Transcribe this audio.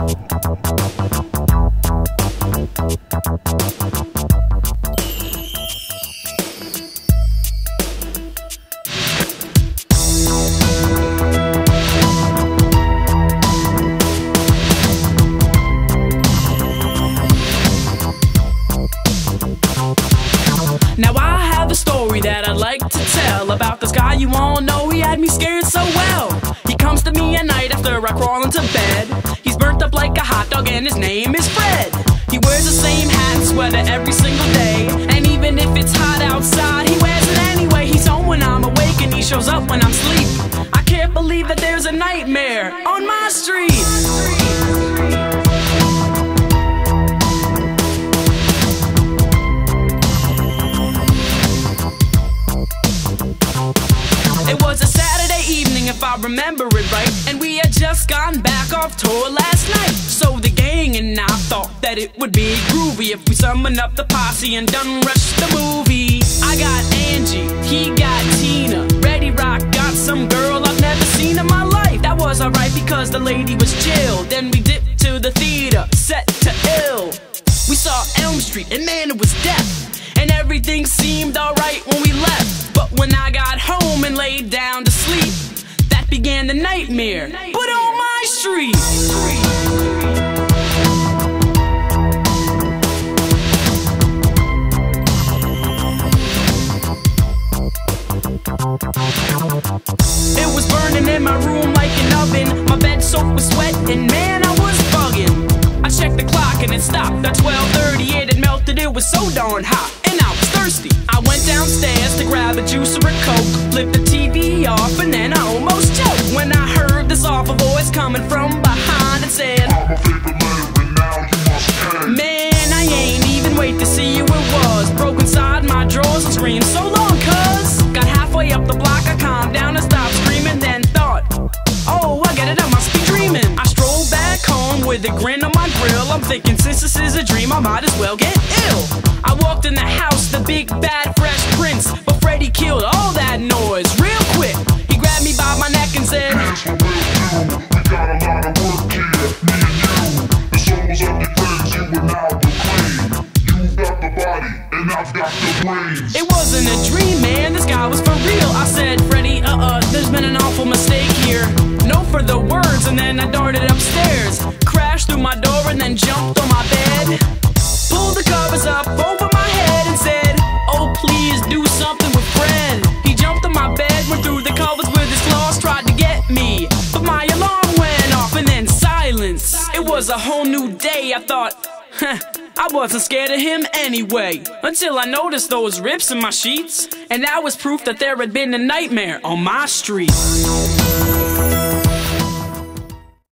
Now I have a story that I'd like to tell about this guy you all know. He had me scared so well. He comes to me at night after I crawl into bed. He's burnt up like a hot dog and his name is Fred. He wears the same hat and sweater every single day, and even if it's hot outside, he wears it anyway. He's home when I'm awake and he shows up when I'm asleep. I can't believe that there's a nightmare on my street. It was a Saturday evening, if I remember it right, and we had just gotten back off tour last night. So the gang and I thought that it would be groovy if we summoned up the posse and done rushed the movie. I got Angie, he got Tina, Reddy Rock got some girl I've never seen in my life. That was alright because the lady was chill. Then we dipped to the theater, set to ill. We saw Elm Street and man, it was death, and everything seemed alright when we left. But when I got home and laid down to sleep, that began the nightmare, but on my street. It was burning in my room like an oven. My bed soaked with sweat and man, I was bugging. I checked the clock and it stopped at 12:30. It had melted, it was so darn hot, and I was thirsty. I went downstairs to grab a juice or a Coke, flipped the TV off, and then I almost choked when I heard this awful voice coming from behind and said, "I'm a paper letter and now you must pay." Man, I ain't even wait to see who it was. Broke inside my drawers and screamed so long, cuz got halfway up the block, I calmed down and stopped screaming, then thought, oh, I get it, I must be dreaming. I strolled back home with a grin on my grill. I'm thinking, since this is a dream, I might as well get ill. I walked in the house, the big bad fresh prince, but Freddy killed all that noise real quick. He grabbed me by my neck and said, "Here's what we'll do. We got a lot of work here, me and you. The souls of your friends you will now proclaim. You got the body and I've got the brains." It wasn't a dream, man, this guy was for real. I said, "Freddy, there's been an awful mistake here. No further words," and then I darted upstairs, crashed through my door and then jumped on my bed, pulled the covers up over my head and said, "Oh, please do something with Fred." He jumped on my bed, went through the covers with his claws, tried to get me, but my alarm went off and then silence. It was a whole new day. I thought, I wasn't scared of him anyway, until I noticed those rips in my sheets, and that was proof that there had been a nightmare on my street.